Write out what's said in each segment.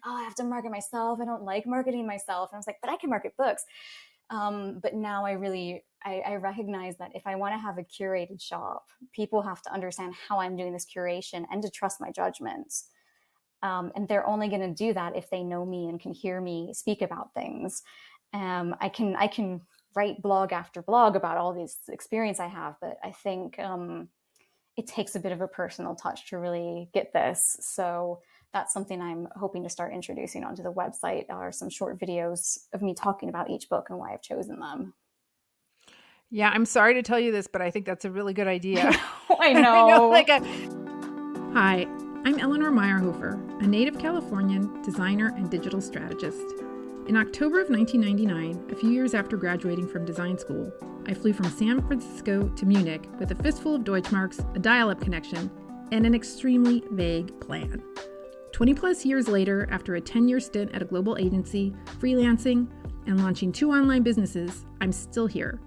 oh, I have to market myself. I don't like marketing myself. And I was like, but I can market books. But now I recognize that if I want to have a curated shop, people have to understand how I'm doing this curation and to trust my judgments. And they're only going to do that if they know me and can hear me speak about things. I can write blog after blog about all this experience I have, but I think it takes a bit of a personal touch to really get this. So that's something I'm hoping to start introducing onto the website, are some short videos of me talking about each book and why I've chosen them. Yeah, I'm sorry to tell you this, but I think that's a really good idea. I I know, know. Hi, I'm Eleanor Meyerhofer, a native Californian designer and digital strategist. In October of 1999, a few years after graduating from design school, I flew from San Francisco to Munich with a fistful of Deutschmarks, a dial-up connection, and an extremely vague plan. 20 plus years later, after a 10-year stint at a global agency, freelancing, and launching 2 online businesses, I'm still here.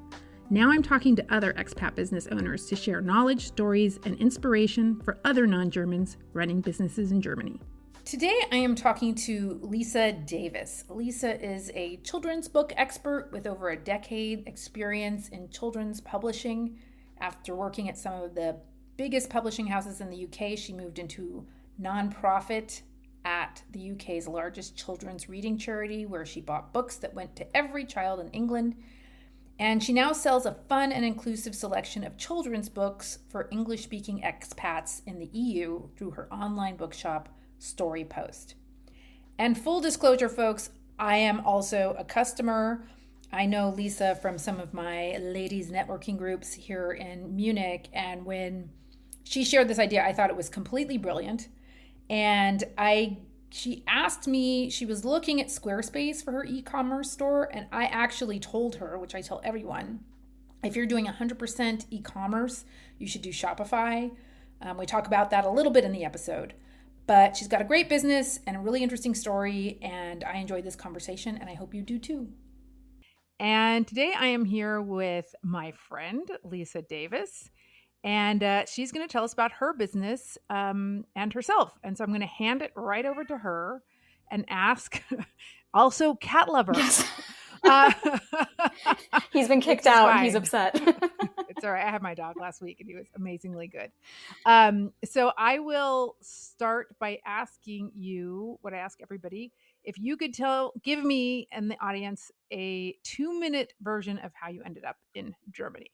Now I'm talking to other expat business owners to share knowledge, stories, and inspiration for other non-Germans running businesses in Germany. Today I am talking to Lisa Davis. Lisa is a children's book expert with over a decade experience in children's publishing. After working at some of the biggest publishing houses in the UK, she moved into nonprofit at the UK's largest children's reading charity, where she bought books that went to every child in England. And she now sells a fun and inclusive selection of children's books for English-speaking expats in the EU through her online bookshop, StoryPost. And full disclosure, folks, I am also a customer. I know Lisa from some of my ladies networking groups here in Munich. And when she shared this idea, I thought it was completely brilliant. And she asked me, she was looking at Squarespace for her e-commerce store, and I actually told her, which I tell everyone, if you're doing 100% e-commerce, you should do Shopify. We talk about that a little bit in the episode, but she's got a great business and a really interesting story, and I enjoyed this conversation, and I hope you do too. And today I am here with my friend, Lisa Davis. And she's going to tell us about her business and herself. And so I'm going to hand it right over to her and ask, also cat lover. Yes. He's been kicked out and he's upset. It's all right. I had my dog last week and he was amazingly good. So I will start by asking you what I ask everybody. If you could give me and the audience a 2-minute version of how you ended up in Germany.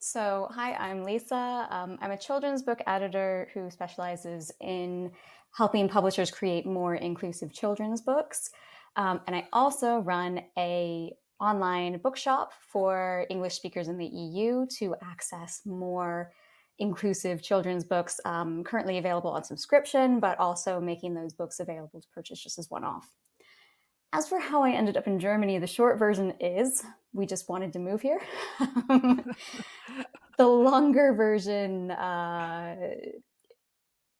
So, hi, I'm Lisa. I'm a children's book editor who specializes in helping publishers create more inclusive children's books. And I also run a online bookshop for English speakers in the EU to access more inclusive children's books, currently available on subscription, but also making those books available to purchase just as one-off. As for how I ended up in Germany, the short version is we just wanted to move here. The longer version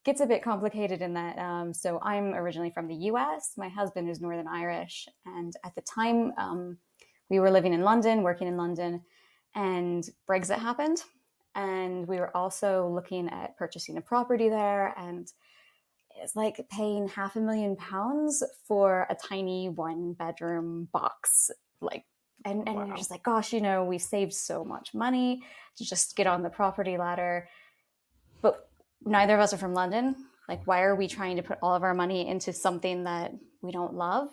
gets a bit complicated in that. So I'm originally from the US. My husband is Northern Irish. And at the time, we were living in London, working in London, and Brexit happened. And we were also looking at purchasing a property there. And it's like paying £500,000 for a tiny 1-bedroom box. And wow. You're just like, gosh, we've saved so much money to just get on the property ladder. But neither of us are from London. Like, why are we trying to put all of our money into something that we don't love?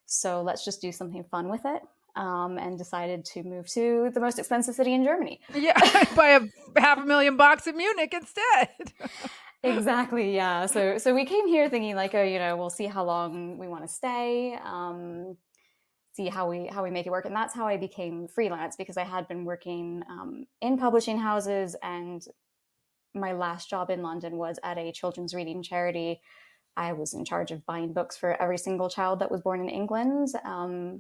So let's just do something fun with it. And decided to move to the most expensive city in Germany. Yeah, buy a $500,000 box in Munich instead. Exactly. Yeah. So we came here thinking like, we'll see how long we want to stay, see how we make it work. And that's how I became freelance, because I had been working in publishing houses, and my last job in London was at a children's reading charity. I was in charge of buying books for every single child that was born in England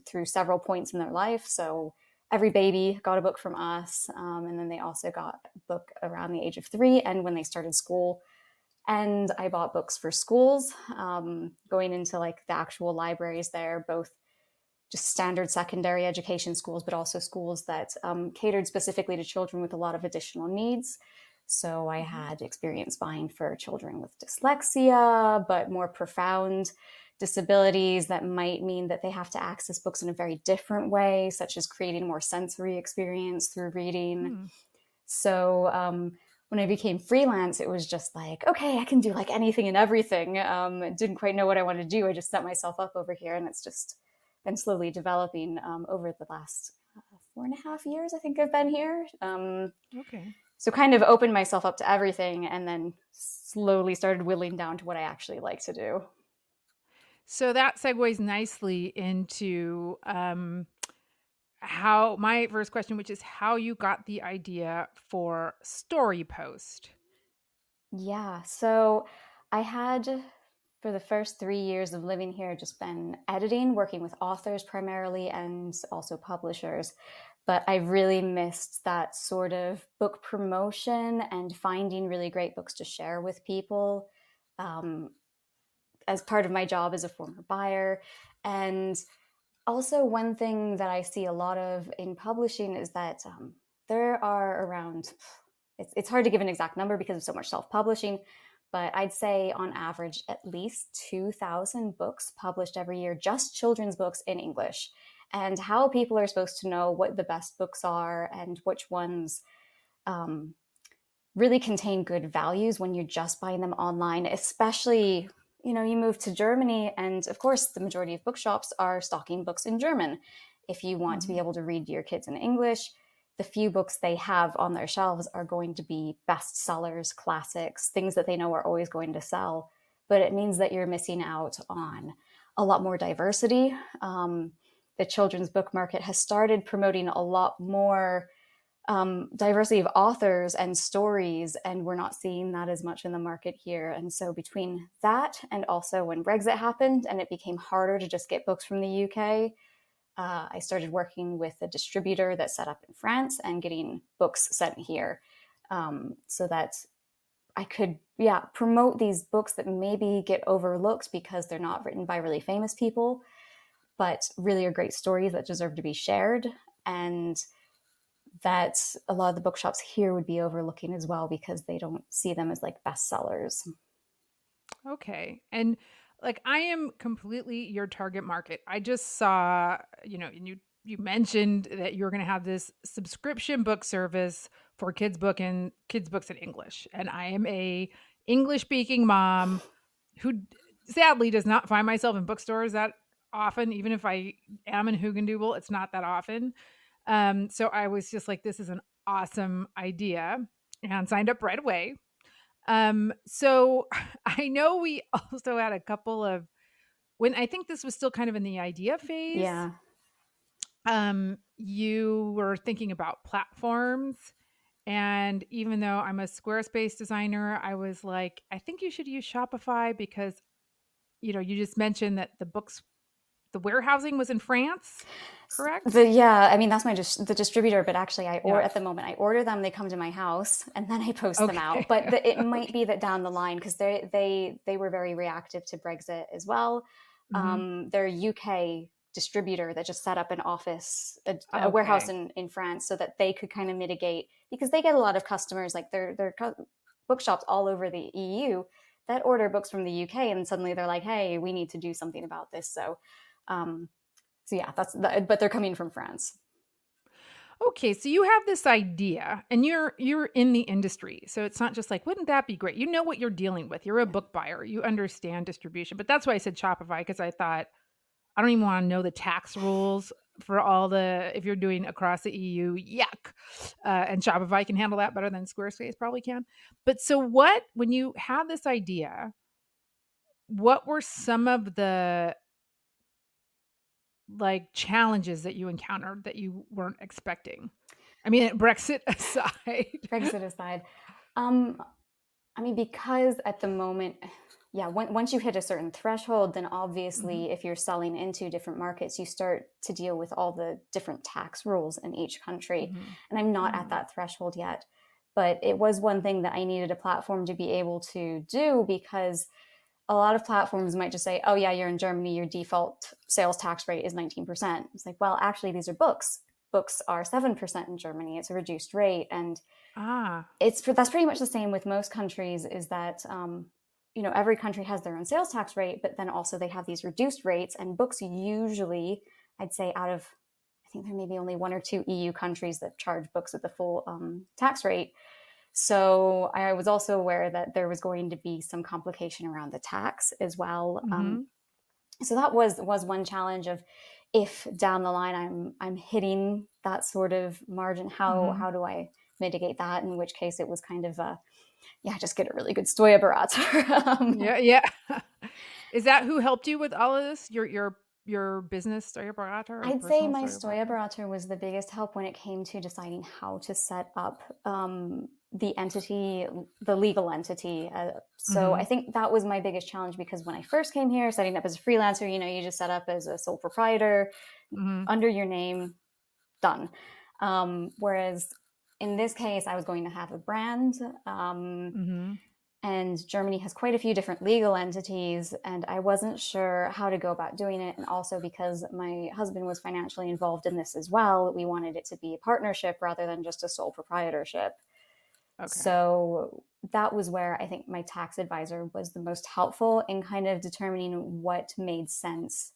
through several points in their life. So every baby got a book from us. And then they also got a book around the age of 3 and when they started school. And I bought books for schools, going into like the actual libraries there, both just standard secondary education schools, but also schools that catered specifically to children with a lot of additional needs. So I had experience buying for children with dyslexia, but more profound disabilities that might mean that they have to access books in a very different way, such as creating more sensory experience through reading. Hmm. So when I became freelance, it was just like, okay, I can do like anything and everything. Didn't quite know what I wanted to do. I just set myself up over here, and it's just been slowly developing over the last 4.5 years, I think I've been here. Okay. So kind of opened myself up to everything, and then slowly started whittling down to what I actually like to do. So that segues nicely into how my first question, which is how you got the idea for Story Post. Yeah, so I had, for the first 3 years of living here, just been editing, working with authors primarily, and also publishers. But I really missed that sort of book promotion and finding really great books to share with people. Um, as part of my job as a former buyer. And also, one thing that I see a lot of in publishing is that there are around, it's hard to give an exact number because of so much self publishing, but I'd say on average at least 2,000 books published every year, just children's books in English. And how people are supposed to know what the best books are and which ones um, really contain good values when you're just buying them online, especially, you move to Germany, and of course the majority of bookshops are stocking books in German. If you want to be able to read to your kids in English, the few books they have on their shelves are going to be bestsellers, classics, things that they know are always going to sell. But it means that you're missing out on a lot more diversity. The children's book market has started promoting a lot more diversity of authors and stories, and we're not seeing that as much in the market here. And so between that and also when Brexit happened and it became harder to just get books from the UK, I started working with a distributor that set up in France and getting books sent here, so that I could, promote these books that maybe get overlooked because they're not written by really famous people, but really are great stories that deserve to be shared, and that a lot of the bookshops here would be overlooking as well because they don't see them as like bestsellers. Okay. And like I am completely your target market. I just saw, and you mentioned that you were going to have this subscription book service for kids books in English. And I am a English speaking mom who sadly does not find myself in bookstores that often. Even if I am in Hugendubel, it's not that often. So I was just like, this is an awesome idea, and signed up right away. So I know we also had a couple of, when I think this was still kind of in the idea phase, Yeah. you were thinking about platforms. And even though I'm a Squarespace designer, I was like, I think you should use Shopify because, you just mentioned that the warehousing was in France, correct? I mean, that's the distributor, but actually Yeah. at the moment I order them, they come to my house and then I post them out. Okay. But it might be that down the line, because they were very reactive to Brexit as well. Mhm. They're a UK distributor that just set up an office, a warehouse Okay. in France, so that they could kind of mitigate, because they get a lot of customers, like they're bookshops all over the EU that order books from the UK, and suddenly they're like, hey, we need to do something about this. Um, so yeah, but they're coming from France. Okay, so you have this idea and you're in the industry. So it's not just like, wouldn't that be great? You know what you're dealing with. You're a Yeah. book buyer. You understand distribution. But that's why I said Shopify, because I thought I don't even want to know the tax rules for if you're doing across the EU, yuck. And Shopify can handle that better than Squarespace probably can. But so when you had this idea, what were some of the like challenges that you encountered that you weren't expecting? I mean, Brexit aside. Brexit aside, um, I mean, because at the moment, yeah, once you hit a certain threshold, then Mhm. obviously, if you're selling into different markets, you start to deal with all the different tax rules in each country. Mhm. And I'm not at Mhm. that threshold yet. But it was one thing that I needed a platform to be able to do, because a lot of platforms might just say, oh, yeah, you're in Germany, your default sales tax rate is 19%. It's like, well, actually, these are books. Books are 7% in Germany. It's a reduced rate. And Ah. That's pretty much the same with most countries, is that every country has their own sales tax rate, but then also they have these reduced rates, and books usually, I'd say out of, I think there may be only one or two EU countries that charge books at the full tax rate. So I was also aware that there was going to be some complication around the tax as well. So that was one challenge of, if down the line I'm hitting that sort of margin, how do I mitigate that? In which case it was kind of just get a really good Steuerberater. Yeah. Is that who helped you with all of this? Your business Steuerberater or I'd say personal my Steuerberater? Steuerberater was the biggest help when it came to deciding how to set up the entity, the legal entity. So I think that was my biggest challenge, because when I first came here, setting up as a freelancer, you just set up as a sole proprietor under your name, done. Whereas in this case, I was going to have a brand. And Germany has quite a few different legal entities, and I wasn't sure how to go about doing it. And also because my husband was financially involved in this as well, we wanted it to be a partnership rather than just a sole proprietorship. Okay. So that was where I think my tax advisor was the most helpful in kind of determining what made sense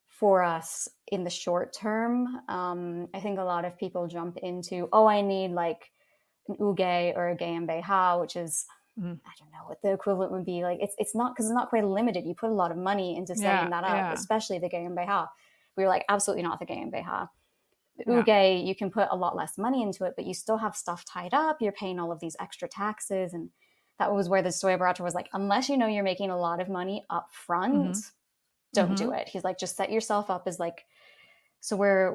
for us in the short term. I think a lot of people jump into, I need like an UGE or a GmbH, which is, I don't know what the equivalent would be. Like it's not, because it's not quite limited. You put a lot of money into setting that up, especially the GmbH. We were like, absolutely not the GmbH. The UGE, you can put a lot less money into it, but you still have stuff tied up. You're paying all of these extra taxes. And that was where the Steuerberater was like, unless you know you're making a lot of money up front, don't do it. He's like, just set yourself up as like, so we're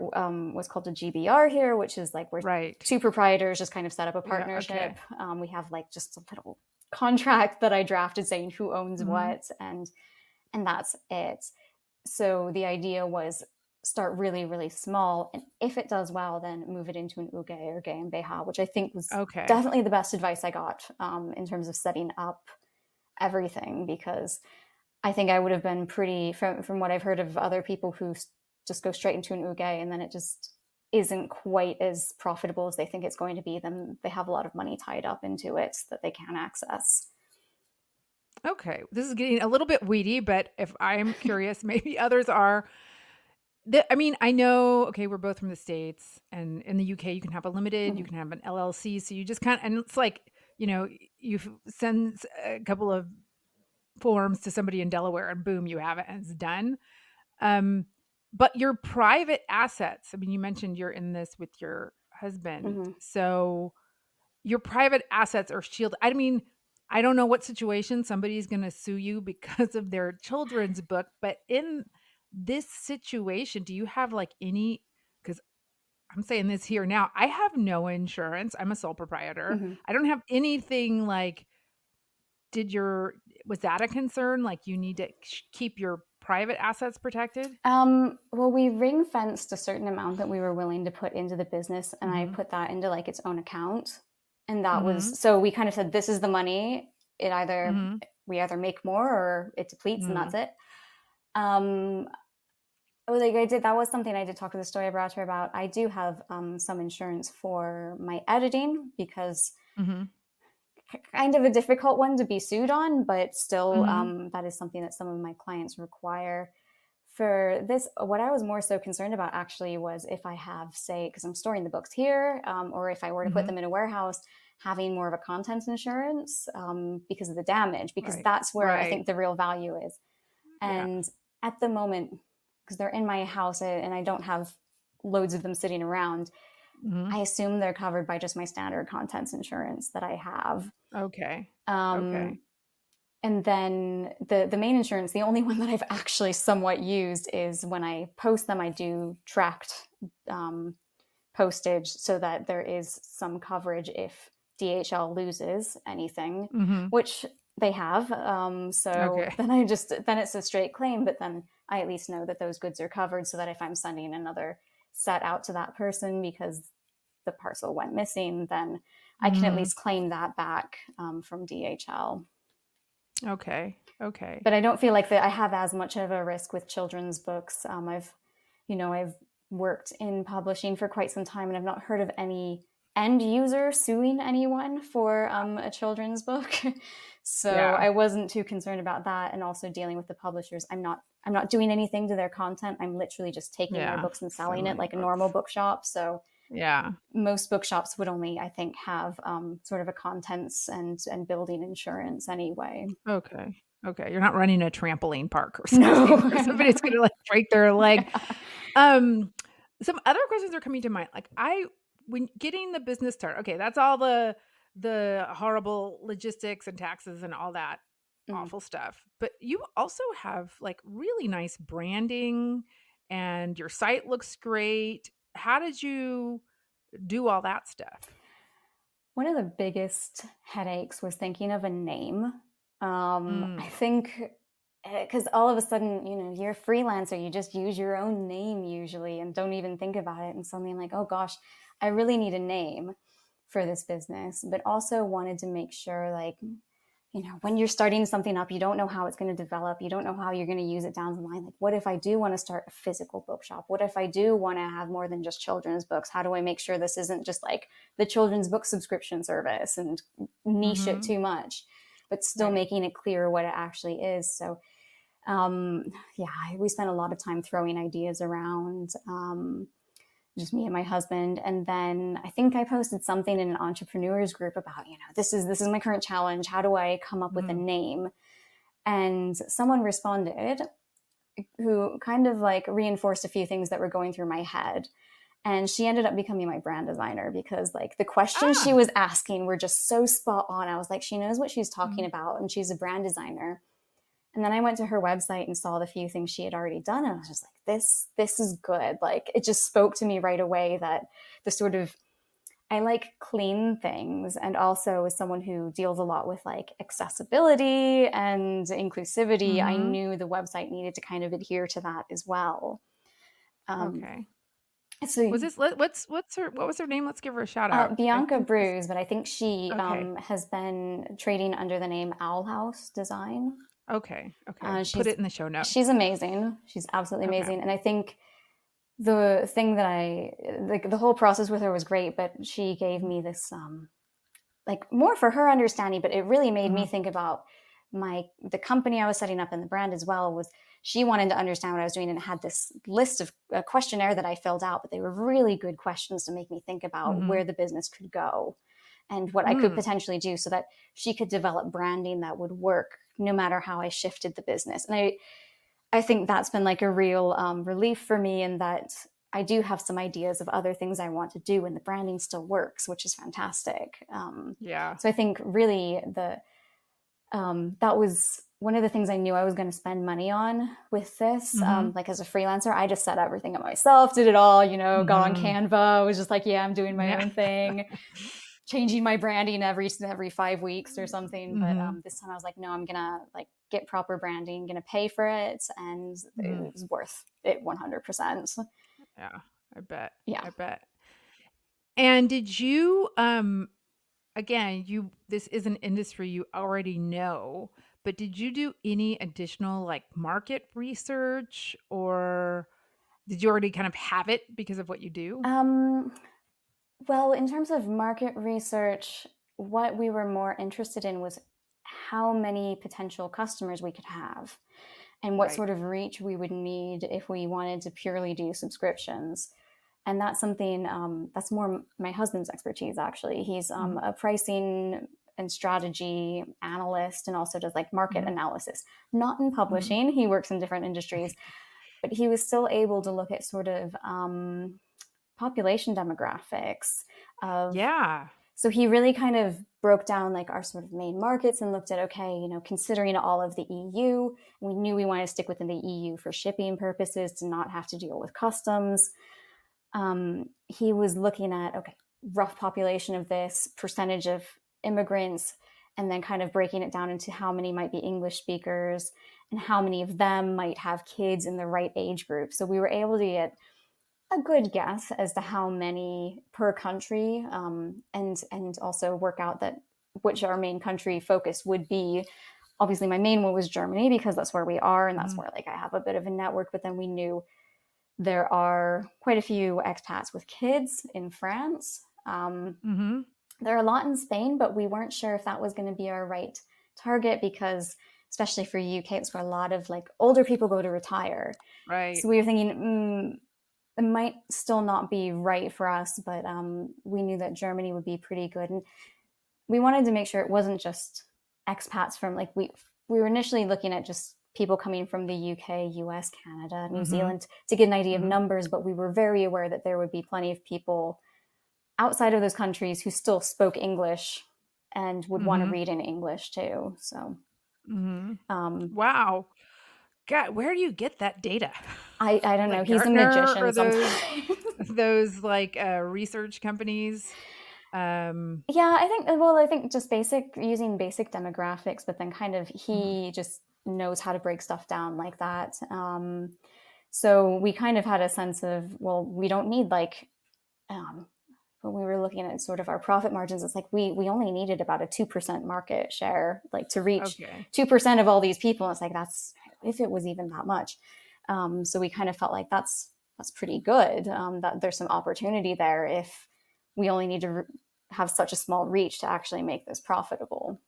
what's called a GBR here, which is like we're two proprietors just kind of set up a partnership. We have like just a little contract that I drafted saying who owns what, and that's it. So the idea was start really, really small, and if it does well, then move it into an UGE or GmbH, which I think was definitely the best advice I got in terms of setting up everything, because I think I would have been pretty, from what I've heard of other people who just go straight into an UGE and then it just isn't quite as profitable as they think it's going to be, then they have a lot of money tied up into it that they can't access. Okay. This is getting a little bit weedy, but if I'm curious, maybe others are. I mean, I know, okay, we're both from the States, and in the UK, you can have a limited, you can have an LLC. So you just and it's like, you send a couple of forms to somebody in Delaware and boom, you have it and it's done. But your private assets, I mean, you mentioned you're in this with your husband. So your private assets are shielded. I mean, I don't know what situation somebody's going to sue you because of their children's book, but in this situation, do you have like any, because I'm saying this here now, I have no insurance. I'm a sole proprietor. I don't have anything like, was that a concern? Like you need to keep your private assets protected? Well, we ring fenced a certain amount that we were willing to put into the business, and I put that into like its own account. And that was, so we kind of said, this is the money. We either make more or it depletes, and that's it. That was something I did talk to the Steuerberater about. I do have some insurance for my editing, because kind of a difficult one to be sued on, but still that is something that some of my clients require. For this, what I was more so concerned about actually was if I have, say, because I'm storing the books here, or if I were to put them in a warehouse, having more of a contents insurance because of the damage, because that's where I think the real value is. And at the moment, because they're in my house and I don't have loads of them sitting around, I assume they're covered by just my standard contents insurance that I have. Okay. And then the main insurance, the only one that I've actually somewhat used, is when I post them, I do tracked postage so that there is some coverage if DHL loses anything, which they have. Then it's a straight claim, but then I at least know that those goods are covered, so that if I'm sending another set out to that person because the parcel went missing, then I can at least claim that back from DHL. Okay. But I don't feel like that I have as much of a risk with children's books. I've worked in publishing for quite some time, and I've not heard of any end user suing anyone for a children's book. So Yeah. I wasn't too concerned about that, and also dealing with the publishers. I'm not doing anything to their content. I'm literally just taking their Yeah. books and selling it Selling like a books. normal bookshop. So Yeah. most bookshops would only, I think, have sort of a contents and building insurance anyway. Okay. Okay. You're not running a trampoline park or No, something where I'm somebody's not. going to like break their leg. Yeah. Um, some other questions are coming to mind. Like when getting the business started, okay, that's all the horrible logistics and taxes and all that Mm. awful stuff. But you also have like really nice branding and your site looks great. How did you do all that stuff? One of the biggest headaches was thinking of a name. I Mm, think because all of a sudden, you're a freelancer, you just use your own name usually and don't even think about it. And suddenly I'm like, oh gosh, I really need a name for this business, but also wanted to make sure, like, when you're starting something up, you don't know how it's going to develop. You don't know how you're going to use it down the line. Like, what if I do want to start a physical bookshop? What if I do want to have more than just children's books? How do I make sure this isn't just like the children's book subscription service and niche it mm-hmm. too much, but still Right. making it clear what it actually is? So, yeah, we spent a lot of time throwing ideas around. Just me and my husband. And then I think I posted something in an entrepreneurs group about, this is my current challenge. How do I come up with a Mm-hmm. name? And someone responded who kind of like reinforced a few things that were going through my head. And she ended up becoming my brand designer because like the questions she Ah. was asking were just so spot on. I was like, she knows what she's talking Mhm. about and she's a brand designer. And then I went to her website and saw the few things she had already done. And I was just like, this is good. Like it just spoke to me right away that the sort of, I like clean things. And also as someone who deals a lot with like accessibility and inclusivity, I Mhm. knew the website needed to kind of adhere to that as well. Um, Okay. so Was this what was her name? Let's give her a shout out. I Bianca think this Bruce, but I think she okay. has been trading under the name Owl House Design. Okay. Okay. Put She's it in the show she's notes. amazing. She's absolutely Okay. amazing, and I think the thing that I like, the whole process with her was great. But she gave me this like more for her understanding, but it really made me Mhm. think about the company I was setting up and the brand as well. Was she wanted to understand what I was doing and had this list of a questionnaire that I filled out, but they were really good questions to make me think about Mhm. where the business could go and what I could Mm. potentially do so that she could develop branding that would work no matter how I shifted the business. And I think that's been like a real relief for me in that I do have some ideas of other things I want to do, and the branding still works, which is fantastic. Yeah. So I think really that was one of the things I knew I was going to spend money on with this. Mhm. Like as a freelancer, I just set everything up myself, did it all, got on Mhm. Canva, was just like, yeah, I'm doing my Yeah. own thing, changing my branding every 5 weeks or something. But Mhm. this time I was like, no, I'm gonna like get proper branding, gonna pay for it, and Mhm. it was worth it 100%. Yeah. I bet. Yeah. I bet. And did you again, this is an industry you already know, but did you do any additional like market research or did you already kind of have it because of what you do? Um, well, in terms of market research, what we were more interested in was how many potential customers we could have and what Right. sort of reach we would need if we wanted to purely do subscriptions. And that's something that's more my husband's expertise, actually. He's Mhm. a pricing and strategy analyst and also does like market Mhm. analysis, not in Mhm. publishing. He works in different industries, but he was still able to look at sort of population demographics of, Yeah. so he really kind of broke down like our sort of main markets and looked at, okay, considering all of the EU, we knew we wanted to stick within the EU for shipping purposes to not have to deal with customs. He was looking at, okay, rough population of this, percentage of immigrants, and then kind of breaking it down into how many might be English speakers and how many of them might have kids in the right age group. So we were able to get a good guess as to how many per country, and also work out that which our main country focus would be. Obviously, my main one was Germany because that's where we are, and that's Mhm. where like I have a bit of a network. But then we knew there are quite a few expats with kids in France. Mm-hmm. There are a lot in Spain, but we weren't sure if that was going to be our right target because, especially for UK, it's where a lot of like older people go to retire. Right. So we were thinking, it might still not be right for us, but we knew that Germany would be pretty good, and we wanted to make sure it wasn't just expats from like we were initially looking at just people coming from the UK, US, Canada, New Mm-hmm. Zealand to get an idea of Mm-hmm. numbers, but we were very aware that there would be plenty of people outside of those countries who still spoke English and would want to Mm-hmm. read in English too. So, Mm-hmm. um, Wow. God, where do you get that data? I don't know. Like He's a Gartner or magician those sometimes. those like research companies? Yeah, I think just using basic demographics, but then kind of Mhm. he just knows how to break stuff down like that. So we kind of had a sense of, well, we don't need like, um, when we were looking at sort of our profit margins, it's like we only needed about a 2% market share, like to reach Okay. 2% of all these people. And it's like, that's if it was even that much. So we kind of felt like that's pretty good. That there's some opportunity there if we only need to have such a small reach to actually make this profitable.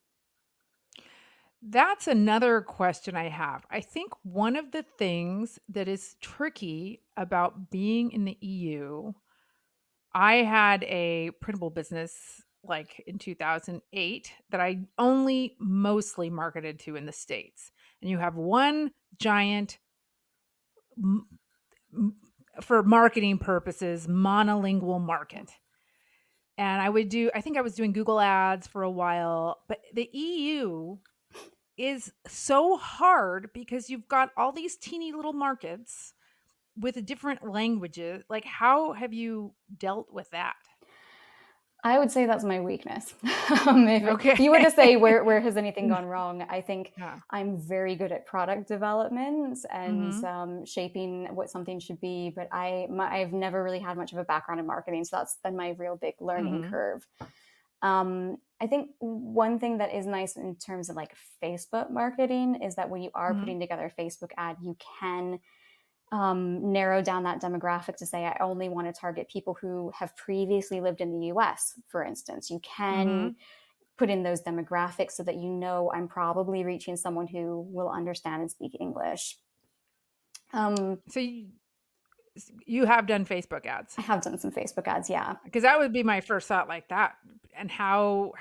That's another question I have. I think one of the things that is tricky about being in the EU, I had a printable business like in 2008 that I only mostly marketed to in the States. And you have one giant, m- for marketing purposes, monolingual market. And I think I was doing Google ads for a while, but the EU is so hard because you've got all these teeny little markets with different languages. Like, how have you dealt with that? I would say that's my weakness. If Okay. you were to say where has anything gone wrong, I think Yeah. I'm very good at product development and Mm-hmm. shaping what something should be. But I've never really had much of a background in marketing, so that's been my real big learning Mm-hmm. curve. I think one thing that is nice in terms of like Facebook marketing is that when you are Mm-hmm. putting together a Facebook ad, you can narrow down that demographic to say, I only want to target people who have previously lived in the US, for instance. You Mm-hmm. can put in those demographics so that you know I'm probably reaching someone who will understand and speak English. So you have done Facebook ads, I have done some Facebook ads, yeah. because that would be my first thought, like that. And how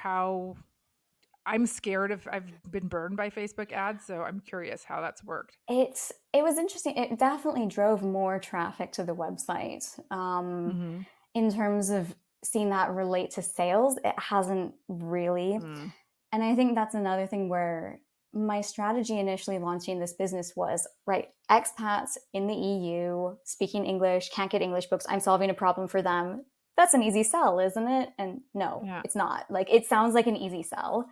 I'm scared of, I've been burned by Facebook ads, so I'm curious how that's worked. It was interesting. It definitely drove more traffic to the website. Mm-hmm. In terms of seeing that relate to sales, it hasn't really. Mm. And I think that's another thing where my strategy initially launching this business was right, expats in the EU speaking English, can't get English books. I'm solving a problem for them. That's an easy sell, isn't it? And no, Yeah. it's not. Like, it sounds like an easy sell,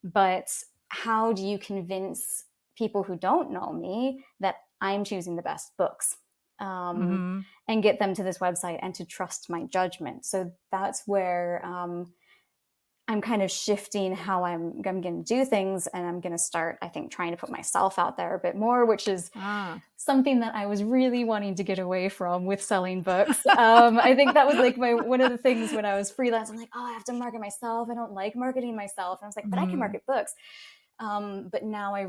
but how do you convince people who don't know me that I'm choosing the best books? Mm-hmm. And get them to this website and to trust my judgment. So that's where I'm kind of shifting how I'm going to do things. And I'm going to start, I think, trying to put myself out there a bit more, which is Ah. something that I was really wanting to get away from with selling books. I think that was like one of the things when I was freelance. I'm like, oh, I have to market myself. I don't like marketing myself. And I was like, but I can Mm-hmm. market books. But now I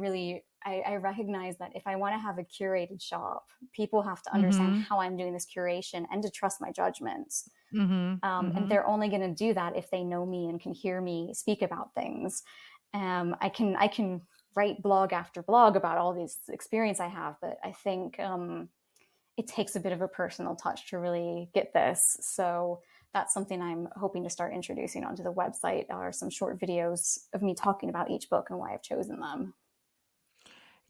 recognize that if I want to have a curated shop, people have to understand Mm-hmm. how I'm doing this curation and to trust my judgments. Mm-hmm. And Mm-hmm. they're only going to do that if they know me and can hear me speak about things. I can write blog after blog about all these experience I have, but I think it takes a bit of a personal touch to really get this. So that's something I'm hoping to start introducing onto the website, are some short videos of me talking about each book and why I've chosen them.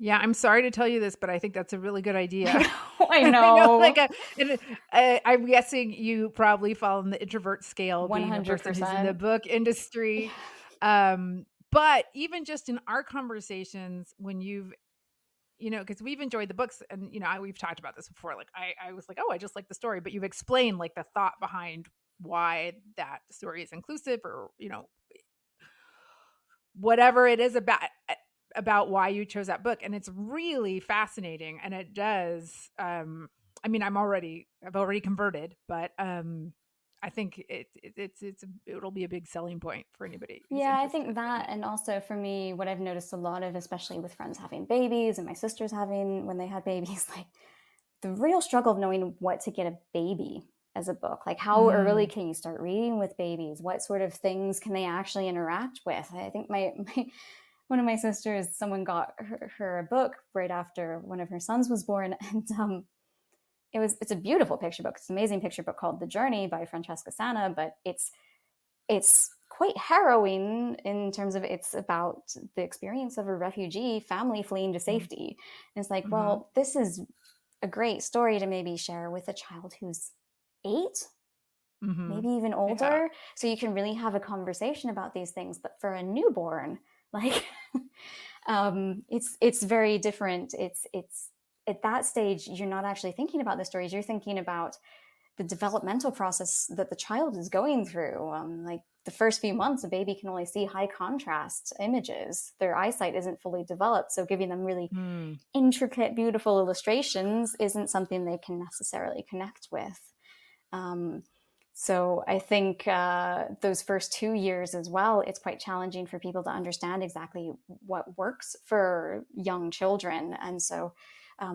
Yeah, I'm sorry to tell you this, but I think that's a really good idea. I I know, know. I'm guessing you probably fall in the introvert scale, being a person who's in the 100%. book industry. But even just in our conversations, when because we've enjoyed the books, and we've talked about this before. Like I was like, oh, I just like the story, but you've explained like the thought behind why that story is inclusive, or whatever it is about why you chose that book. And it's really fascinating, and it does I've already converted, but I think it'll be a big selling point for anybody who's Yeah, I interested. think that, and also for me, what I've noticed a lot of, especially with friends having babies and my sisters having when they had babies, like the real struggle of knowing what to get a baby as a book. Like, how early Mm, can you start reading with babies? What sort of things can they actually interact with? I think my one of my sisters, someone got her a book right after one of her sons was born, and it's a beautiful picture book. It's an amazing picture book called The Journey by Francesca Sanna, but it's quite harrowing in terms of it's about the experience of a refugee family fleeing to mm, safety. And it's like, mhm, well, this is a great story to maybe share with a child who's 8, maybe mhm. even Yeah. older, so you can really have a conversation about these things. But for a newborn, like, it's very different. It's at that stage, you're not actually thinking about the stories. You're thinking about the developmental process that the child is going through. Like the first few months, a baby can only see high contrast images. Their eyesight isn't fully developed. So giving them really Mm. intricate, beautiful illustrations isn't something they can necessarily connect with. Um, so I think those first 2 years as well, it's quite challenging for people to understand exactly what works for young children. And so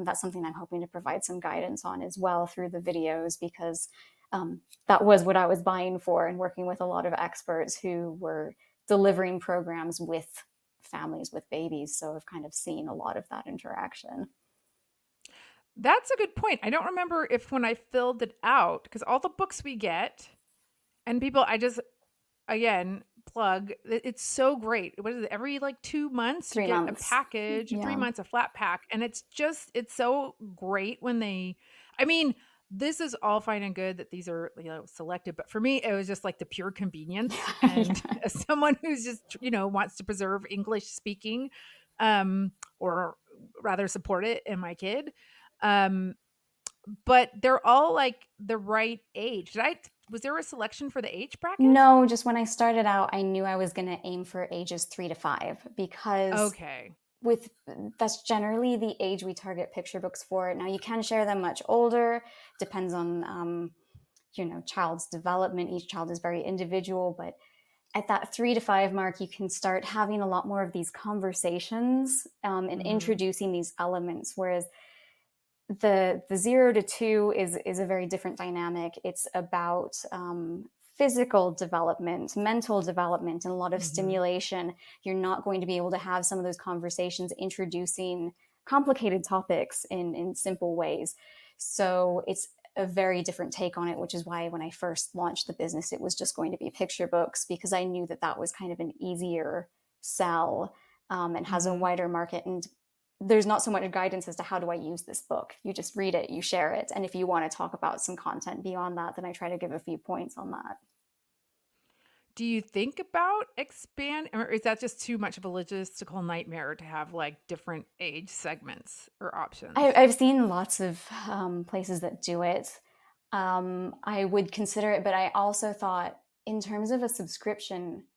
that's something I'm hoping to provide some guidance on as well through the videos, because that was what I was buying for and working with a lot of experts who were delivering programs with families with babies. So I've kind of seen a lot of that interaction. That's a good point. I don't remember if when I filled it out, because all the books we get, and people, I just, again, plug, it's so great. What is it? Every like 2 months, you Three get a months. package, Yeah. 3 months, a flat pack. And it's so great when I mean, this is all fine and good that these are, selected. But for me, it was just like the pure convenience. And Yeah. as someone who's just, wants to preserve English speaking, or rather support it in my kid, um, but they're all like the right age. Was there a selection for the age bracket? No, just when I started out, I knew I was going to aim for ages 3 to 5, because Okay. with that's generally the age we target picture books for. Now you can share them much older, depends on child's development. Each child is very individual, but at that 3 to 5 mark, you can start having a lot more of these conversations and Mhm. introducing these elements. Whereas the 0 to 2 is a very different dynamic. It's about physical development, mental development, and a lot of Mhm. stimulation. You're not going to be able to have some of those conversations introducing complicated topics in simple ways. So it's a very different take on it, which is why when I first launched the business, it was just going to be picture books, because I knew that that was kind of an easier sell, and has a Mhm. wider market. And there's not so much guidance as to how do I use this book. You just read it, you share it. And if you want to talk about some content beyond that, then I try to give a few points on that. Do you think about expand, or is that just too much of a logistical nightmare to have like different age segments or options? I've seen lots of places that do it. I would consider it, but I also thought in terms of a subscription,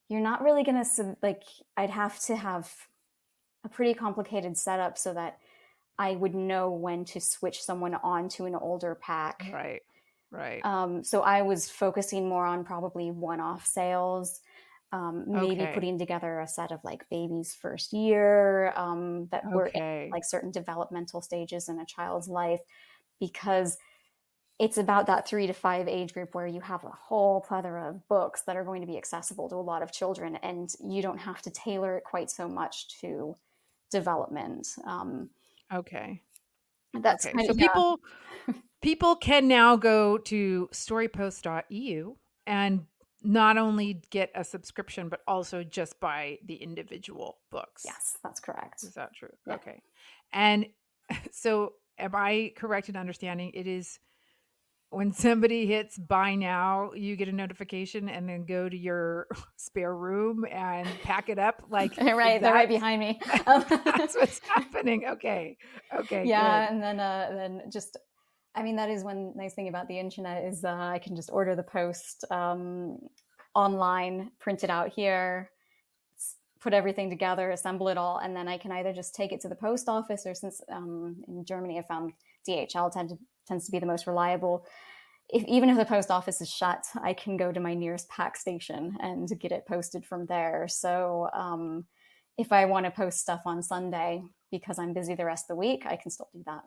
you're not really going to, like, I'd have to have a pretty complicated setup so that I would know when to switch someone on to an older pack. Right. Right. So I was focusing more on probably one-off sales, maybe Okay. putting together a set of like baby's first year, that were in Okay. like certain developmental stages in a child's life, because it's about that 3 to 5 age group where you have a whole plethora of books that are going to be accessible to a lot of children, and you don't have to tailor it quite so much to development. Okay. That's Okay. kind So of, yeah. people can now go to storypost.eu and not only get a subscription, but also just buy the individual books. Yes, that's correct. Is that true? Yeah. Okay. And so am I correct in understanding it is when somebody hits buy now, you get a notification and then go to your spare room and pack it up? Like, is Right, they're right that behind me. that's what's happening? Okay. Okay, good. Yeah, and then just, I mean, that is one nice thing about the internet is I can just order the post online, print it out here, put everything together, assemble it all, and then I can either just take it to the post office, or since in Germany I found DHL tends to be the most reliable. even if the post office is shut, I can go to my nearest pack station and get it posted from there. So if I want to post stuff on Sunday because I'm busy the rest of the week, I can still do that.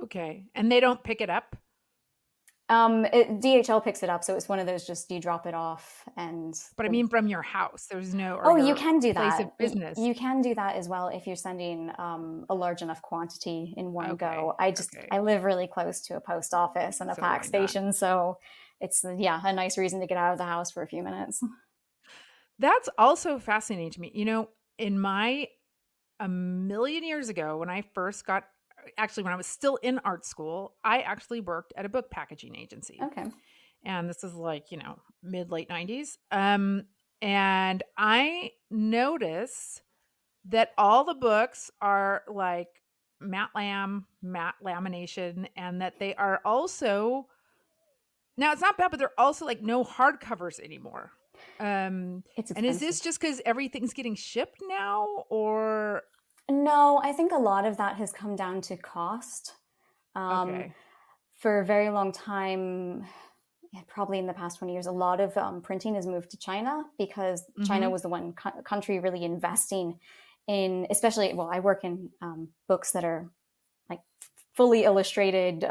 Okay. And they don't pick it up? DHL picks it up, so it's one of those just you drop it off and. But I mean from your house. There's no, or Oh, you your can do place that. of business. You can do that as well if you're sending a large enough quantity in one go. I live really close to a post office and a pack station, so it's a nice reason to get out of the house for a few minutes. That's also fascinating to me. You know, a million years ago when I first got, actually when I was still in art school, I actually worked at a book packaging agency. Okay. And this is like, mid late 90s. And I notice that all the books are like matte lamination, and that they are also, now it's not bad, but they're also like no hardcovers anymore. It's expensive. And is this just because everything's getting shipped now, or? No, I think a lot of that has come down to cost. Okay. For a very long time, probably in the past 20 years, a lot of printing has moved to China because China was the one country really investing in, especially, well, I work in books that are like fully illustrated.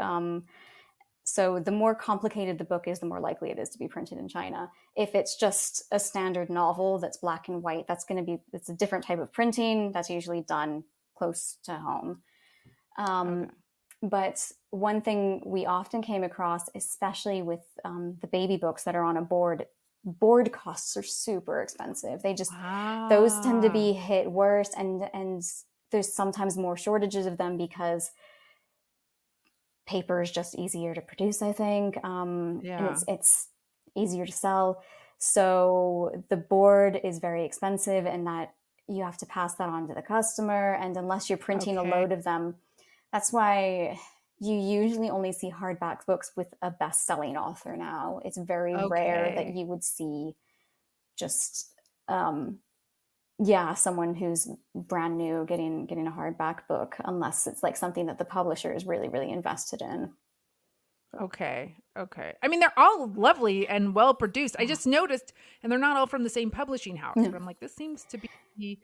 So the more complicated the book is, the more likely it is to be printed in China. If it's just a standard novel that's black and white, it's a different type of printing that's usually done close to home. But one thing we often came across, especially with the baby books that are on a board costs are super expensive. Those tend to be hit worst, and there's sometimes more shortages of them because paper is just easier to produce, I think. And it's easier to sell. So the board is very expensive, and that you have to pass that on to the customer. And unless you're printing a load of them, that's why you usually only see hardback books with a best-selling author now. It's very rare that you would see just someone who's brand new getting a hardback book, unless it's like something that the publisher is really, really invested in. Okay. I mean, they're all lovely and well produced. I just noticed, and they're not all from the same publishing house. But I'm like, this seems to be the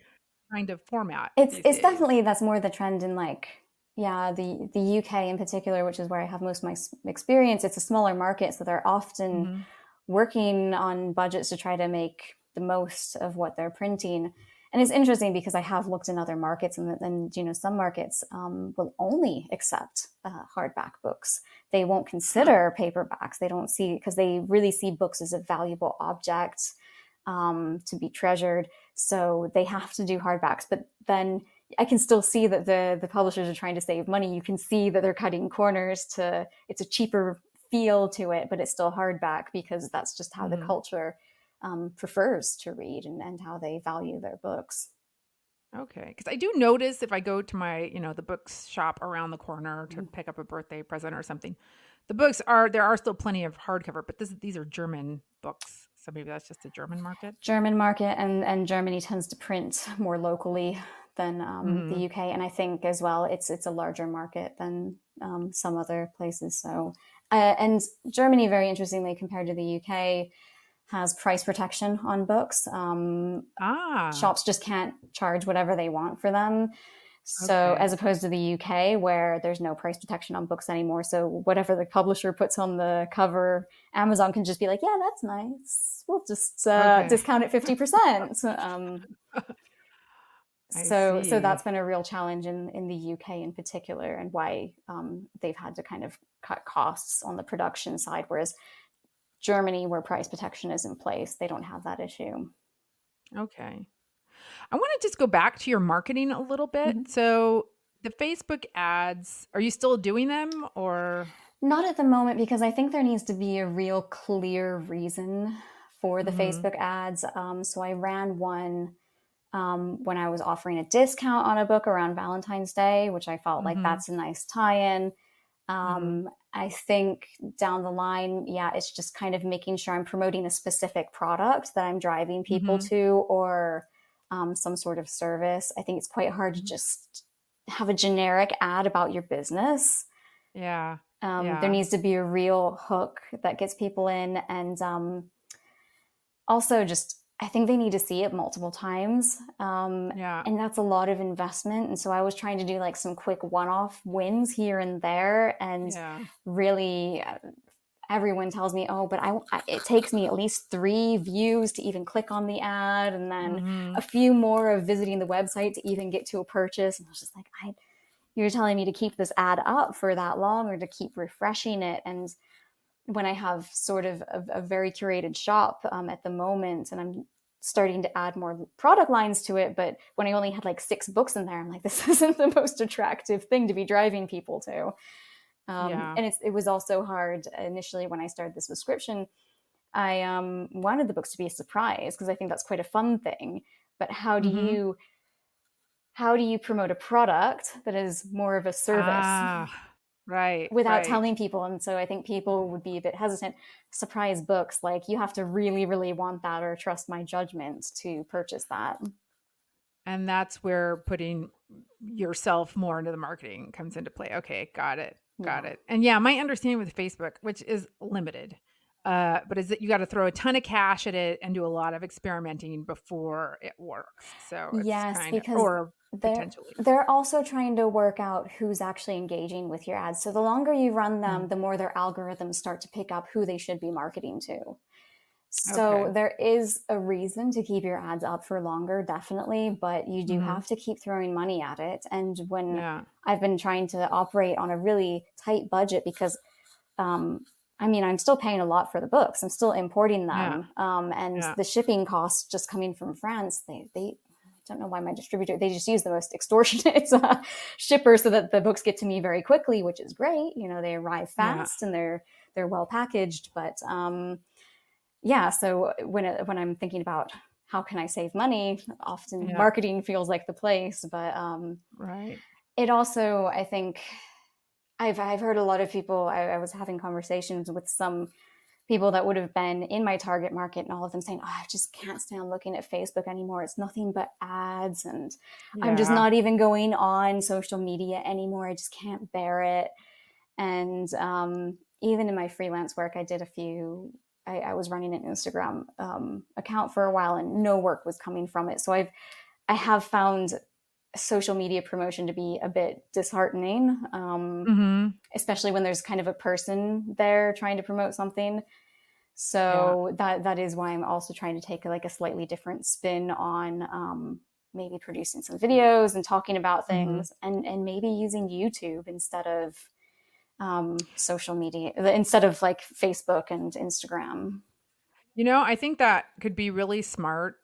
kind of format. It's definitely, that's more the trend in like, the UK in particular, which is where I have most of my experience. It's a smaller market, so they're often working on budgets to try to make the most of what they're printing. And it's interesting because I have looked in other markets, and some markets will only accept hardback books. They won't consider paperbacks. They don't see, because they really see books as a valuable object to be treasured. So they have to do hardbacks. But then I can still see that the publishers are trying to save money. You can see that they're cutting corners it's a cheaper feel to it, but it's still hardback because that's just how the culture prefers to read and how they value their books. Okay. Because I do notice if I go to my, the books shop around the corner to pick up a birthday present or something, there are still plenty of hardcover, but these are German books. So maybe that's just a German market. And Germany tends to print more locally than the UK. And I think as well, it's a larger market than some other places. So, and Germany, very interestingly, compared to the UK, has price protection on books. Shops just can't charge whatever they want for them. So as opposed to the UK, where there's no price protection on books anymore. So whatever the publisher puts on the cover, Amazon can just be like, yeah, that's nice. We'll just discount it 50%. So that's been a real challenge in the UK in particular, and why they've had to kind of cut costs on the production side, whereas Germany, where price protection is in place, they don't have that issue. Okay. I want to just go back to your marketing a little bit. So the Facebook ads, are you still doing them, or? Not at the moment, because I think there needs to be a real clear reason for the Facebook ads. So I ran one when I was offering a discount on a book around Valentine's Day, which I felt like that's a nice tie-in. I think down the line, it's just kind of making sure I'm promoting a specific product that I'm driving people to, or some sort of service. I think it's quite hard to just have a generic ad about your business. Yeah. There Yeah. needs to be a real hook that gets people in. And also, just I think they need to see it multiple times. Yeah. And that's a lot of investment. And so I was trying to do like some quick one off wins here and there. And Yeah. really, everyone tells me, oh, but it takes me at least 3 views to even click on the ad, and then Mm-hmm. a few more of visiting the website to even get to a purchase. And I was just like, you're telling me to keep this ad up for that long, or to keep refreshing it? And when I have sort of a very curated shop at the moment, and I'm starting to add more product lines to it, but when I only had like 6 books in there, I'm like, this isn't the most attractive thing to be driving people to. Yeah. And it was also hard initially when I started the subscription. I wanted the books to be a surprise, because I think that's quite a fun thing. But Mm-hmm. how do you promote a product that is more of a service Ah, right. without Right. telling people? And so I think people would be a bit hesitant. Surprise books, like, you have to really, really want that or trust my judgment to purchase that. And that's where putting yourself more into the marketing comes into play. Okay, got it. Got Yeah. it. And yeah, my understanding with Facebook, which is limited, but is that you got to throw a ton of cash at it and do a lot of experimenting before it works. So it's Yes, kind of, because or they're potentially. they're also trying to work out who's actually engaging with your ads. So the longer you run them, Mm, the more their algorithms start to pick up who they should be marketing to. So okay. there is a reason to keep your ads up for longer, definitely, but you do Hmm. have to keep throwing money at it. And when Yeah. I've been trying to operate on a really tight budget, because um, I mean, I'm still paying a lot for the books. I'm still importing Yeah. them, and Yeah. the shipping costs just coming from France. They I don't know why my distributor, they just use the most extortionate shipper, so that the books get to me very quickly, which is great. They arrive Yeah. fast, and they're well packaged. But yeah, so when I'm thinking about how can I save money, often Yeah. marketing feels like the place. But Right. it also, I think, I've heard a lot of people. I was having conversations with some people that would have been in my target market, and all of them saying, oh, I just can't stand looking at Facebook anymore. It's nothing but ads, and I'm just Yeah. not even going on social media anymore. I just can't bear it. And even in my freelance work, I was running an Instagram account for a while, and no work was coming from it. So I have found social media promotion to be a bit disheartening, Hmm. especially when there's kind of a person there trying to promote something. Yeah. So that is why I'm also trying to take like a slightly different spin on maybe producing some videos and talking about Hmm. things, and maybe using YouTube instead of social media, instead of like Facebook and Instagram. I think that could be really smart,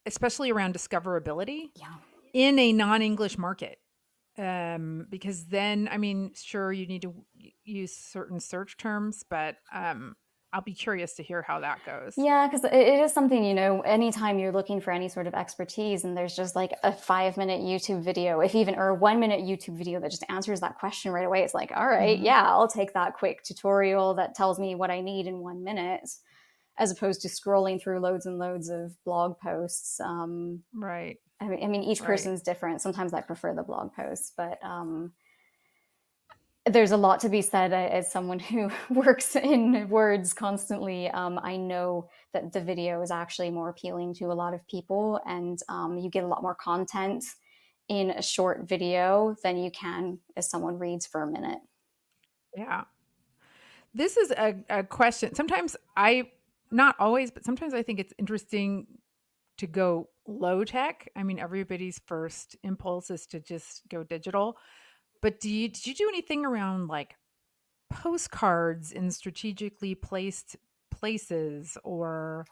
especially around discoverability Yeah. in a non-English market. Because then, I mean, sure, you need to use certain search terms, but I'll be curious to hear how that goes. Yeah, because it is something, anytime you're looking for any sort of expertise, and there's just like a 5-minute YouTube video, if even, or a 1-minute YouTube video that just answers that question right away, it's like, all right, Hmm. yeah, I'll take that quick tutorial that tells me what I need in 1 minute, as opposed to scrolling through loads and loads of blog posts. Right. I mean, each Right. person's different. Sometimes I prefer the blog posts, but there's a lot to be said. As someone who works in words constantly, I know that the video is actually more appealing to a lot of people, and you get a lot more content in a short video than you can as someone reads for a minute. Yeah. This is a question. Sometimes not always, but sometimes I think it's interesting to go low tech. I mean, everybody's first impulse is to just go digital. But did you do anything around like postcards in strategically placed places, or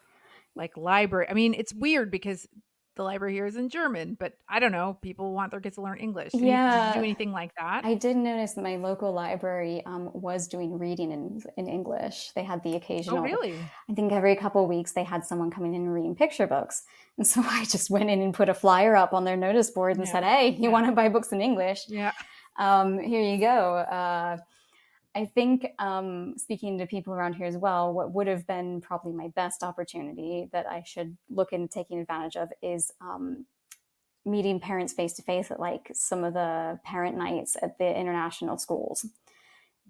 like library? I mean, it's weird because the library here is in German, but I don't know. People want their kids to learn English. Did you do Yeah, anything like that? I did notice that my local library was doing reading in English. They had the Oh, occasional, really? I think every couple of weeks, they had someone coming in and reading picture books. And so I just went in and put a flyer up on their notice board and Yeah. said, hey, you Yeah. want to buy books in English? Yeah. Here you go. I think, speaking to people around here as well, what would have been probably my best opportunity that I should look into taking advantage of is meeting parents face to face at like some of the parent nights at the international schools.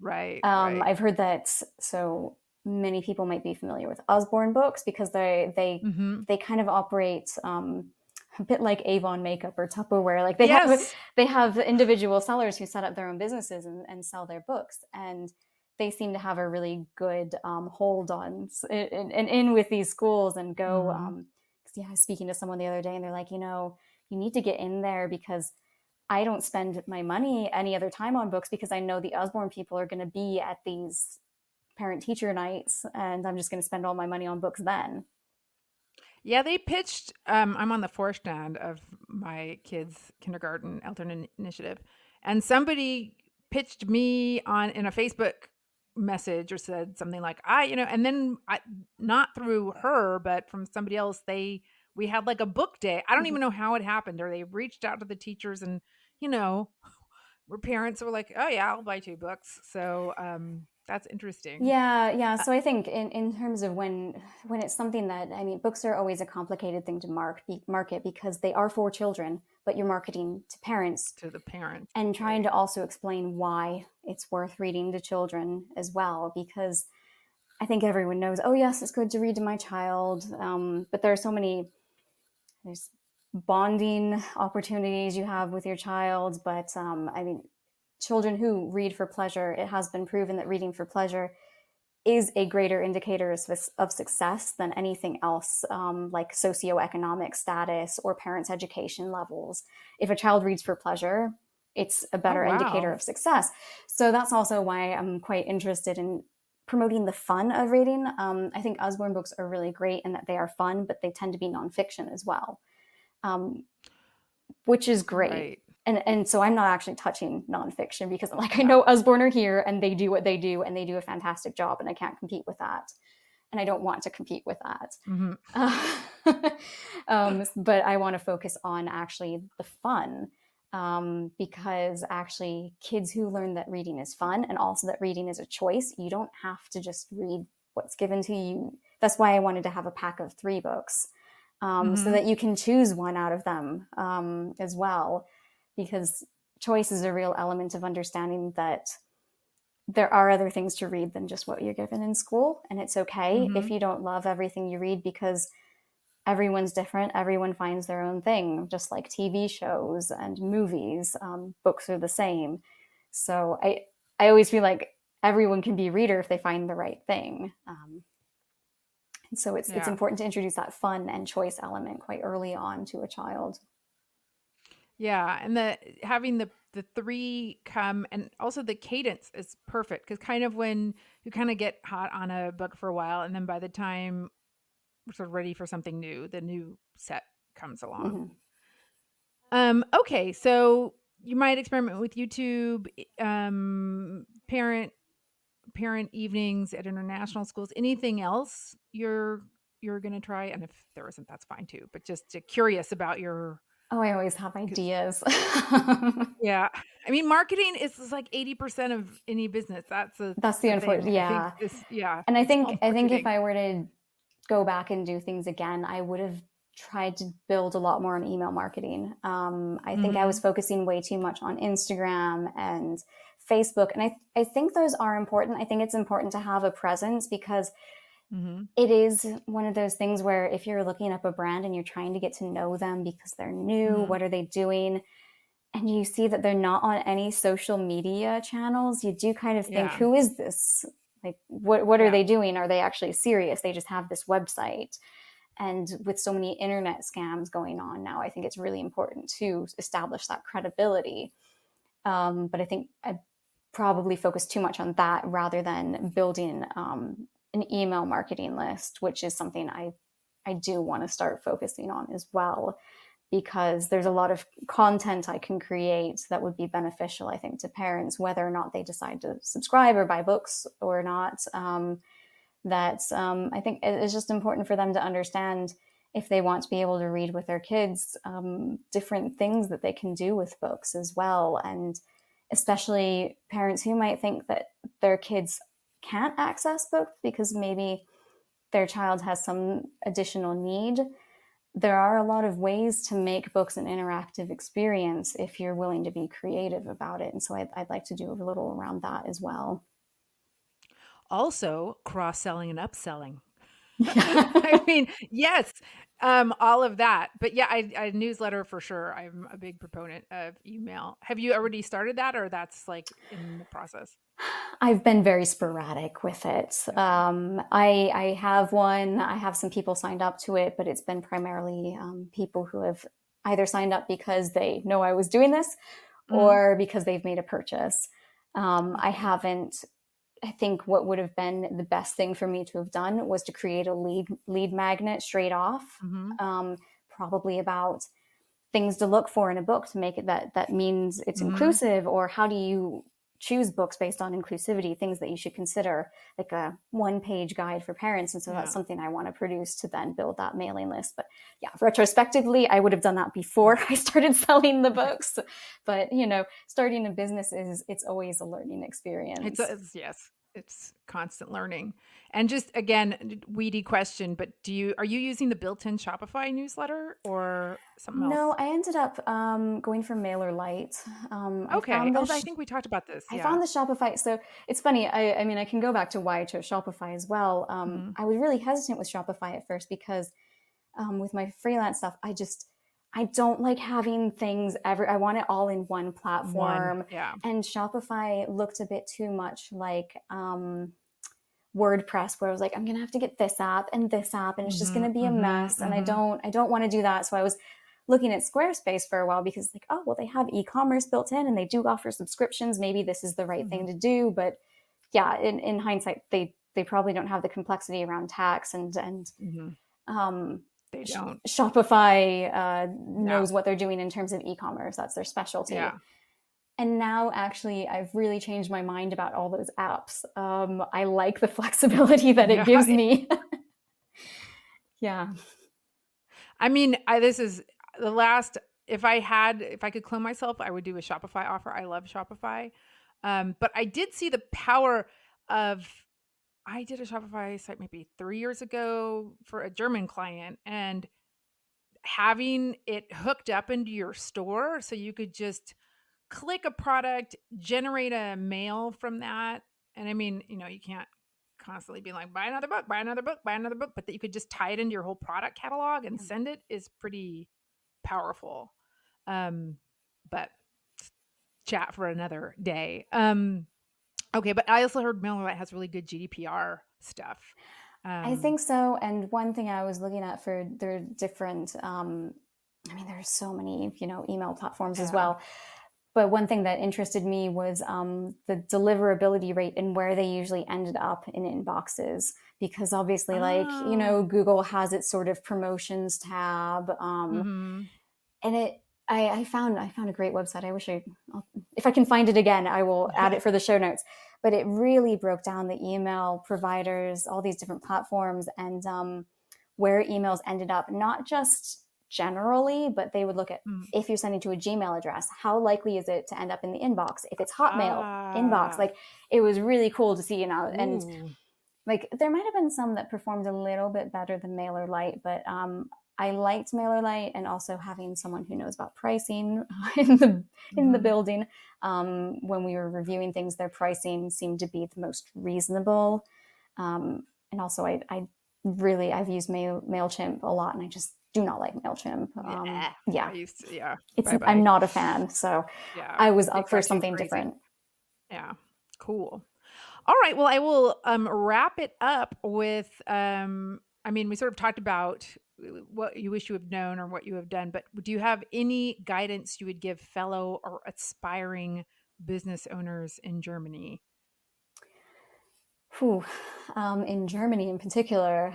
Right. Right. I've heard that, so many people might be familiar with Usborne books because Mm-hmm. they kind of operate a bit like Avon makeup or Tupperware. Like Yes. they have individual sellers who set up their own businesses and sell their books, and they seem to have a really good hold on and in with these schools and go. Mm-hmm. Yeah, I was speaking to someone the other day, and they're like, you need to get in there because I don't spend my money any other time on books because I know the Usborne people are going to be at these parent teacher nights, and I'm just going to spend all my money on books then. Yeah, they pitched. I'm on the forestand of my kids' kindergarten alternate initiative, and somebody pitched me on in a Facebook message or said something like, and then not through her, but from somebody else. We had like a book day. I don't Mhm. even know how it happened, or they reached out to the teachers, and you know, where parents were like, "Oh yeah, I'll buy 2 books." So that's interesting. Yeah. Uh, So I think in terms of when it's something that, I mean, books are always a complicated thing to market because they are for children, but you're marketing to parents to the parents, and trying right? to also explain why it's worth reading to children as well. Because I think everyone knows, oh yes, it's good to read to my child, but there are so many there's bonding opportunities you have with your child. But I mean, children who read for pleasure, it has been proven that reading for pleasure is a greater indicator of success than anything else, like socioeconomic status or parents' education levels. If a child reads for pleasure, it's a Oh better indicator wow. of success. So that's also why I'm quite interested in promoting the fun of reading. I think Usborne books are really great in that they are fun, but they tend to be nonfiction as well, um, which is great. Right. And so I'm not actually touching nonfiction because like I Yeah. know Usborne are here and they do what they do and they do a fantastic job and I can't compete with that and I don't want to compete with that. Mhm. But I want to focus on actually the fun, because actually kids who learn that reading is fun and also that reading is a choice, you don't have to just read what's given to you. That's why I wanted to have a pack of 3 books, so Mhm. that you can choose one out of them, as well, because choice is a real element of understanding that there are other things to read than just what you're given in school. And it's okay if Mhm. you don't love everything you read because everyone's different. Everyone finds their own thing, just like TV shows and movies. Books are the same. So I always feel like everyone can be a reader if they find the right thing. And so it's Yeah. important to introduce that fun and choice element quite early on to a child. Yeah, and the having the 3 come, and also the cadence is perfect because kind of when you kind of get hot on a book for a while, and then by the time we're sort of ready for something new, the new set comes along. Mm-hmm. Okay, so you might experiment with YouTube, parent evenings at international schools. Anything else you're gonna try? And if there isn't, that's fine too. But just curious about your Oh, I always have 'cause ideas. yeah. I mean, marketing is like 80% of any business. That's That's the the unfortunate, thing. I think yeah. this, yeah, And it's all I think if marketing. I were to go back and do things again, I would have tried to build a lot more on email marketing. I think I was Mhm. focusing way too much on Instagram and Facebook. And I think those are important. I think it's important to have a presence because Mhm. it is one of those things where if you're looking up a brand and you're trying to get to know them because they're new, Mhm. what are they doing? And you see that they're not on any social media channels, you do kind of think, Yeah. who is this? Like, what are Yeah. they doing? Are they actually serious? They just have this website. And with so many internet scams going on now, I think it's really important to establish that credibility. But I think I probably focus too much on that rather than building an email marketing list, which is something I do want to start focusing on as well, because there's a lot of content I can create that would be beneficial, I think, to parents, whether or not they decide to subscribe or buy books or not. I think it's just important for them to understand if they want to be able to read with their kids, different things that they can do with books as well. And especially parents who might think that their kids can't access books because maybe their child has some additional need. there are a lot of ways to make books an interactive experience if you're willing to be creative about it. And so I'd like to do a little around that as well. Also, cross-selling and upselling. Yeah. I mean, yes, all of that. But yeah, I newsletter for sure. I'm a big proponent of email. Have you already started that, or that's like in the process? I've been very sporadic with it. Okay. I have one. I have some people signed up to it, but it's been primarily people who have either signed up because they know I was doing this Mhm. or because they've made a purchase. I Okay. haven't. I think what would have been the best thing for me to have done was to create a lead magnet straight off, Mhm. probably about things to look for in a book to make it that means it's Mhm. inclusive, or how do you choose books based on inclusivity, things that you should consider, like a one-page guide for parents. And so that's Yeah. something I want to produce to then build that mailing list. But yeah, retrospectively, I would have done that Yeah. before I started selling the books. But starting a business it's always a learning experience. It's yes, it's constant learning. And just again, weedy question, but are you using the built-in Shopify newsletter or something else? No, I ended up going for MailerLite. I Okay. found Oh, I think we talked about this. I Yeah. found the Shopify. So it's funny. I mean, I can go back to why I chose Shopify as well. Mhm. I was really hesitant with Shopify at first because with my freelance stuff, I don't like having things I want it all in one One. platform. Yeah. And Shopify looked a bit too much like WordPress, where I was like, I'm gonna have to get this app and this app, and it's just gonna Mhm. be a Mhm. mess. And Mhm. I don't want to do that. So I was looking at Squarespace for a while because like, oh well, they have e-commerce built in and they do offer subscriptions. Maybe this is the right thing Mhm. to do. But yeah, in hindsight, they probably don't have the complexity around tax and Mhm. um, They don't. Shopify Yeah. knows what they're doing in terms of e-commerce. That's their specialty. Yeah. And now, actually, I've really changed my mind about all those apps. I like the flexibility that it Yeah. gives me. Yeah. I mean, this is the last if I could clone myself, I would do a Shopify offer. I love Shopify. But I did see the power of I did a Shopify site maybe 3 years ago for a German client, and having it hooked up into your store so you could just click a product, generate a mail from that. And I mean, you can't constantly be like, buy another book, buy another book, buy another book, but that you could just tie it into your whole product catalog and send it is pretty powerful. Um, but chat for another day. Okay, but I also heard MailerLite has really good GDPR stuff. I Um, think so. And one thing I was looking at for their different, I mean, there's so many, email platforms as yeah. well. But one thing that interested me was the deliverability rate and where they usually ended up in inboxes. Because obviously, like, Oh. Google has its sort of promotions tab. Mhm. And I found a great website. If I can find it again, I will add it for the show notes. But it really broke down the email providers, all these different platforms, and where emails ended up, not just generally, but they would look at, Mm. if you're sending to a Gmail address, how likely is it to end up in the inbox? If it's Hotmail inbox, Ah. like, it was really cool to see, and Ooh. like, there might have been some that performed a little bit better than MailerLite, but I liked MailerLite, and also having someone who knows about pricing in the Mhm. building. When we were reviewing things, their pricing seemed to be the most reasonable. And also, I've used Mailchimp a lot, and I just do not like Mailchimp. Yeah. I Yeah, used to, yeah. I'm Bye-bye. not a fan, so Yeah. I was It up for got too something crazy. different. Yeah. Cool. All right. Well, I will wrap it up with I mean, we sort of talked about what you wish you have known or what you have done, but do you have any guidance you would give fellow or aspiring business owners in Germany? Whew. In Germany, in particular,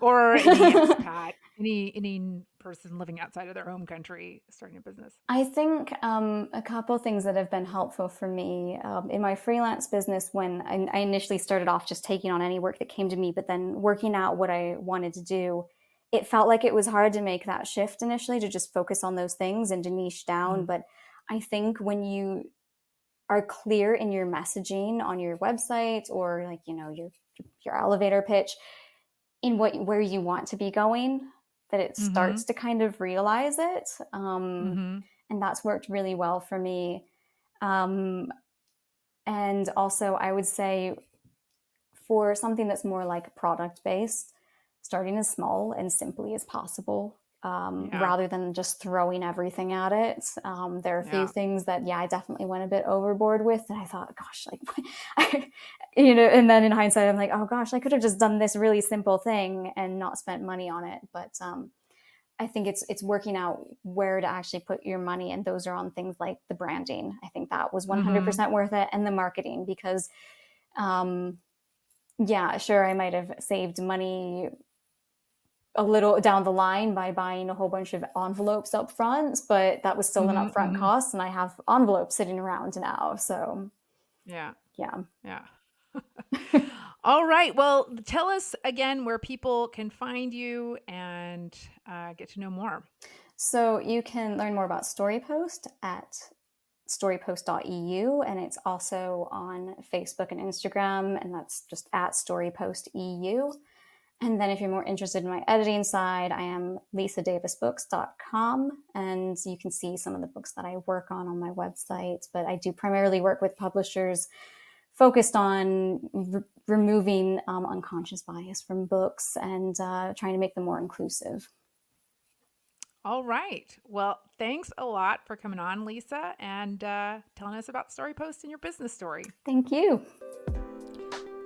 Or any expat, any person living outside of their home country starting a business? I think a couple things that have been helpful for me in my freelance business, when I initially started off just taking on any work that came to me, but then working out what I wanted to do, it felt like it was hard to make that shift initially to just focus on those things and to niche down. Mhm. But I think when you are clear in your messaging on your website, or like, your elevator pitch, in where you want to be going, that it starts to kind of realize it. And that's worked really well for me. And also, I would say for something that's more like product based, starting as small and simply as possible, rather than just throwing everything at it. There are a few things that, I definitely went a bit overboard with. And I thought, gosh, like, and then in hindsight, I'm like, oh gosh, I could have just done this really simple thing and not spent money on it. But I think it's working out where to actually put your money. And those are on things like the branding. I think that was 100% worth it. And the marketing, because sure, I might have saved money a little down the line by buying a whole bunch of envelopes up front, but that was still an upfront cost, and I have envelopes sitting around now. So yeah. Yeah. All right. Well, tell us again where people can find you and get to know more. So you can learn more about StoryPost at storypost.eu, and it's also on Facebook and Instagram, and that's just at StoryPostEU. And then if you're more interested in my editing side, I am lisadavisbooks.com, and you can see some of the books that I work on my website. But I do primarily work with publishers focused on removing unconscious bias from books and trying to make them more inclusive. All right. Well, thanks a lot for coming on, Lisa, and telling us about StoryPost and your business story. Thank you.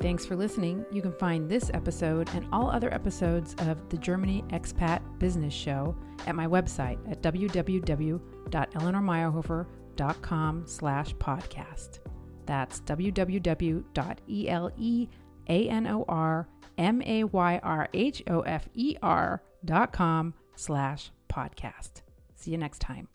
Thanks for listening. You can find this episode and all other episodes of the Germany Expat Business Show at my website at www.eleanormeyerhofer.com/podcast. That's www.eleanormayerhofer.com/podcast. See you next time.